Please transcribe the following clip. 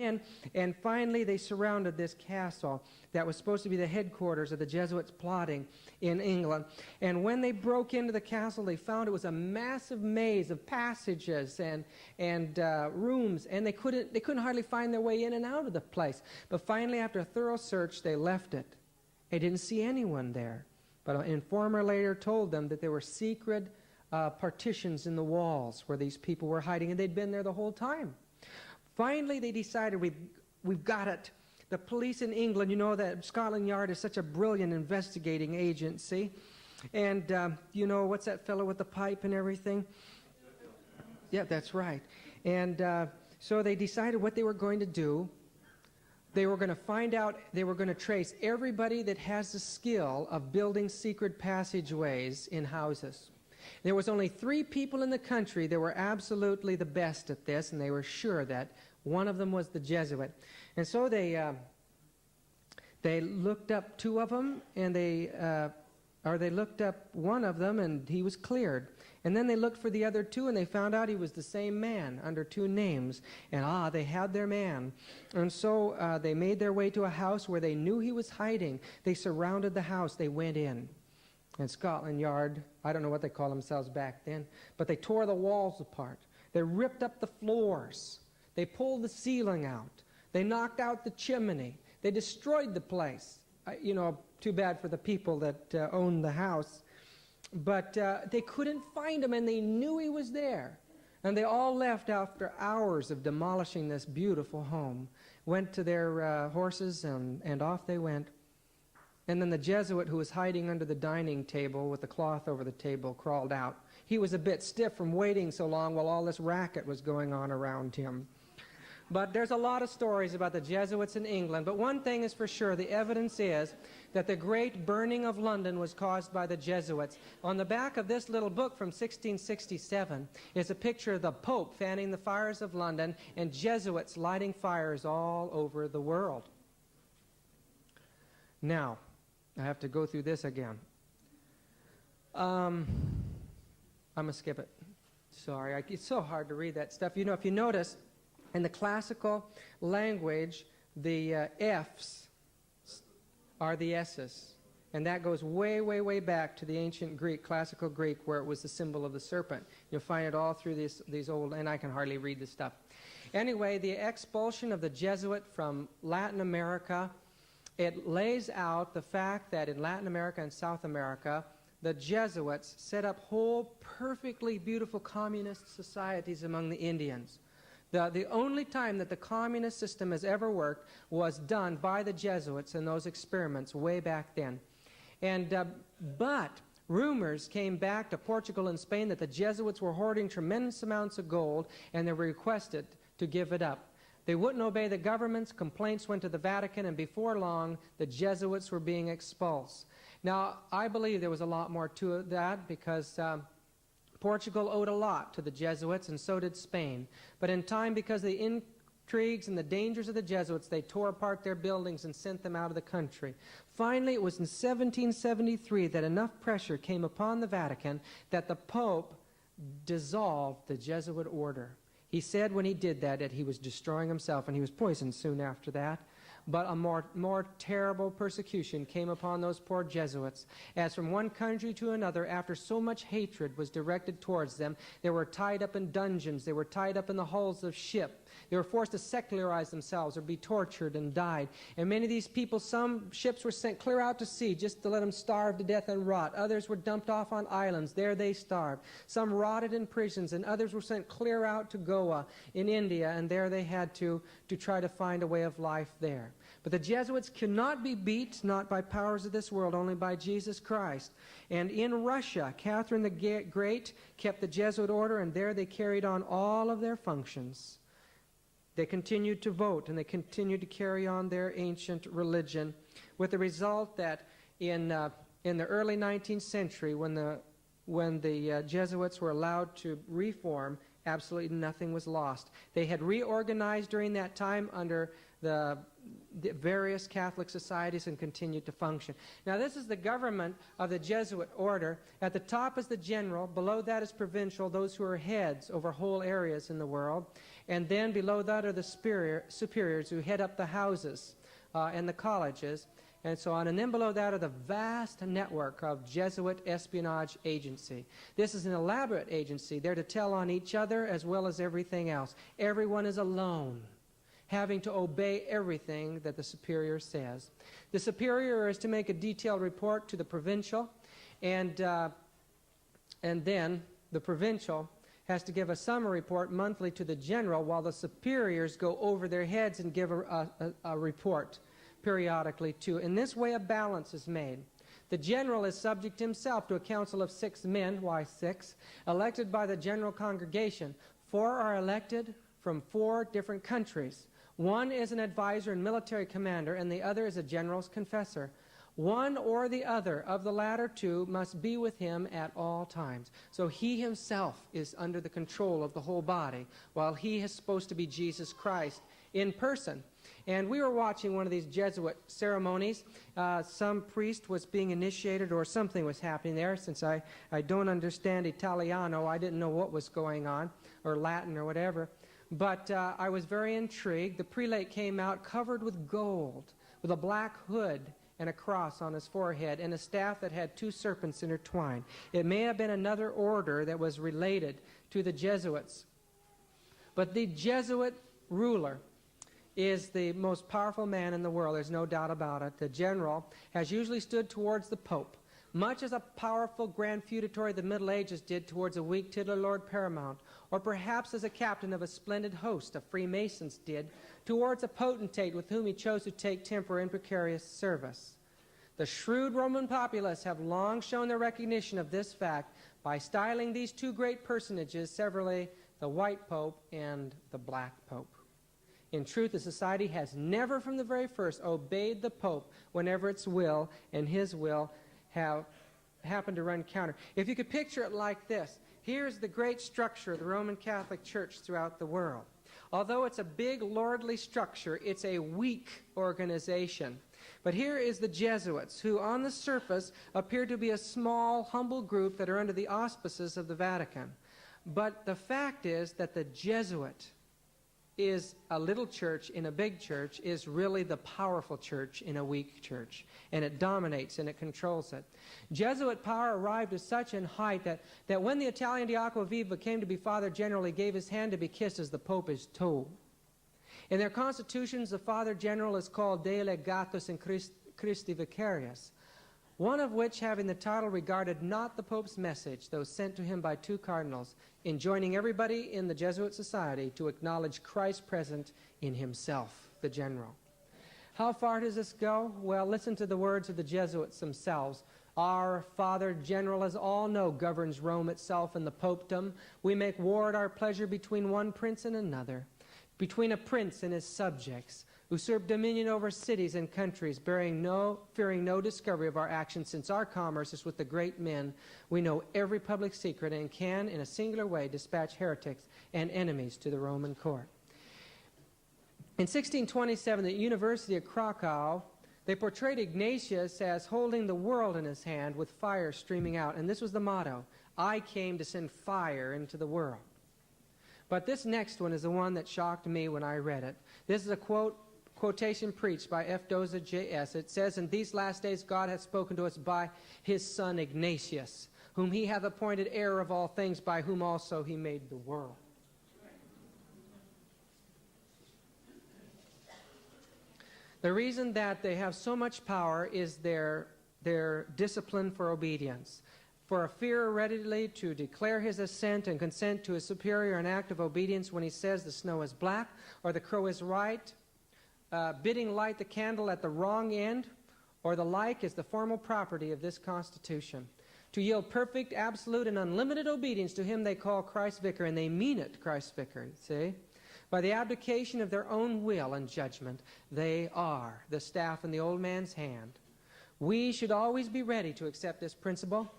And finally, they surrounded this castle that was supposed to be the headquarters of the Jesuits plotting in England. And when they broke into the castle, they found it was a massive maze of passages and rooms, and they couldn't hardly find their way in and out of the place. But finally, after a thorough search, they left it. They didn't see anyone there. But an informer later told them that there were secret partitions in the walls where these people were hiding, and they'd been there the whole time. Finally, they decided, we've got it. The police in England, you know that Scotland Yard is such a brilliant investigating agency. And you know, what's that fellow with the pipe and everything? Yeah, that's right. And so they decided what they were going to do. They were going to find out, they were going to trace everybody that has the skill of building secret passageways in houses. There was only 3 people in the country that were absolutely the best at this, and they were sure that one of them was the Jesuit. And so they looked up 2 of them, and they looked up one of them, and he was cleared. And then they looked for the other 2, and they found out he was the same man under 2 names. And they had their man. And so they made their way to a house where they knew he was hiding. They surrounded the house. They went in. And Scotland Yard, I don't know what they called themselves back then, but they tore the walls apart. They ripped up the floors. They pulled the ceiling out. They knocked out the chimney. They destroyed the place. You know, too bad for the people that owned the house. But they couldn't find him, and they knew he was there. And they all left after hours of demolishing this beautiful home, went to their horses, and off they went. And then the Jesuit, who was hiding under the dining table with the cloth over the table, crawled out. He was a bit stiff from waiting so long while all this racket was going on around him. But there's a lot of stories about the Jesuits in England. But one thing is for sure, the evidence is that the great burning of London was caused by the Jesuits. On the back of this little book from 1667 is a picture of the Pope fanning the fires of London and Jesuits lighting fires all over the world. Now, I have to go through this again. I'm going to skip it. Sorry, it's so hard to read that stuff. You know, if you notice, in the classical language, the F's are the S's. And that goes way, way, way back to the ancient Greek, classical Greek, where it was the symbol of the serpent. You'll find it all through these old, and I can hardly read this stuff. Anyway, the expulsion of the Jesuit from Latin America, it lays out the fact that in Latin America and South America, the Jesuits set up whole, perfectly beautiful communist societies among the Indians. The only time that the communist system has ever worked was done by the Jesuits in those experiments way back then. But rumors came back to Portugal and Spain that the Jesuits were hoarding tremendous amounts of gold, and they were requested to give it up. They wouldn't obey the governments. Complaints went to the Vatican, and before long, the Jesuits were being expulsed. Now, I believe there was a lot more to that because Portugal owed a lot to the Jesuits, and so did Spain. But in time, because of the intrigues and the dangers of the Jesuits, they tore apart their buildings and sent them out of the country. Finally, it was in 1773 that enough pressure came upon the Vatican that the Pope dissolved the Jesuit order. He said when he did that he was destroying himself, and he was poisoned soon after that. But a more terrible persecution came upon those poor Jesuits, as from one country to another, after so much hatred was directed towards them, they were tied up in dungeons, they were tied up in the hulls of ships, they were forced to secularize themselves or be tortured and died. And many of these people, some ships were sent clear out to sea just to let them starve to death and rot. Others were dumped off on islands. There they starved. Some rotted in prisons, and others were sent clear out to Goa in India, and there they had to try to find a way of life there. But the Jesuits cannot be beat, not by powers of this world, only by Jesus Christ. And in Russia, Catherine the Great kept the Jesuit order, and there they carried on all of their functions. They continued to vote, and they continued to carry on their ancient religion, with the result that in the early 19th century, when the Jesuits were allowed to reform, absolutely nothing was lost. They had reorganized during that time under the various Catholic societies and continued to function. Now, this is the government of the Jesuit order. At the top is the general. Below that is provincial, those who are heads over whole areas in the world. And then below that are the superiors who head up the houses and the colleges and so on. And then below that are the vast network of Jesuit espionage agency. This is an elaborate agency. They're to tell on each other as well as everything else. Everyone is alone, having to obey everything that the superior says. The superior is to make a detailed report to the provincial, and then the provincial has to give a summary report monthly to the general, while the superiors go over their heads and give a report periodically too. In this way, a balance is made. The general is subject himself to a council of 6 men, why 6, elected by the general congregation. 4 are elected from 4 different countries. 1 is an advisor and military commander, and the other is a general's confessor. One or the other of the latter 2 must be with him at all times. So he himself is under the control of the whole body, while he is supposed to be Jesus Christ in person. And we were watching one of these Jesuit ceremonies. Some priest was being initiated, or something was happening there. Since I don't understand Italiano, I didn't know what was going on, or Latin or whatever. But I was very intrigued. The prelate came out covered with gold, with a black hood and a cross on his forehead, and a staff that had 2 serpents intertwined. It may have been another order that was related to the Jesuits. But the Jesuit ruler is the most powerful man in the world. There's no doubt about it. The general has usually stood towards the Pope, much as a powerful grand feudatory of the Middle Ages did towards a weak titular Lord Paramount, or perhaps as a captain of a splendid host of Freemasons did towards a potentate with whom he chose to take temporary and precarious service. The shrewd Roman populace have long shown their recognition of this fact by styling these 2 great personages severally the White Pope and the Black Pope. In truth, the society has never from the very first obeyed the Pope whenever its will and his will have happened to run counter. If you could picture it like this, here's the great structure of the Roman Catholic Church throughout the world. Although it's a big lordly structure, it's a weak organization. But here is the Jesuits, who on the surface appear to be a small, humble group that are under the auspices of the Vatican. But the fact is that the Jesuit is a little church in a big church, is really the powerful church in a weak church. And it dominates and it controls it. Jesuit power arrived to such an height that when the Italian de Acquaviva came to be Father General, he gave his hand to be kissed as the Pope is told. In their constitutions, the Father General is called Dei Legatus in Christi Vicarius, one of which, having the title, regarded not the Pope's message, though sent to him by 2 cardinals, enjoining everybody in the Jesuit society to acknowledge Christ present in himself, the general. How far does this go? Well, listen to the words of the Jesuits themselves. Our Father General, as all know, governs Rome itself and the popedom. We make war at our pleasure between one prince and another, between a prince and his subjects, who serve dominion over cities and countries, fearing no discovery of our actions, since our commerce is with the great men. We know every public secret and can, in a singular way, dispatch heretics and enemies to the Roman court. In 1627, at the University of Krakow, they portrayed Ignatius as holding the world in his hand with fire streaming out. And this was the motto: I came to send fire into the world. But this next one is the one that shocked me when I read it. This is a quotation preached by F. Doza J.S. It says, "In these last days God hath spoken to us by his Son Ignatius, whom he hath appointed heir of all things, by whom also he made the world." The reason that they have so much power is their discipline for obedience. For a fear readily to declare his assent and consent to his superior an act of obedience when he says the snow is black or the crow is right, bidding light the candle at the wrong end, or the like, is the formal property of this Constitution. To yield perfect, absolute, and unlimited obedience to him they call Christ's Vicar, and they mean it, Christ's Vicar, see? By the abdication of their own will and judgment, they are the staff in the old man's hand. We should always be ready to accept this principle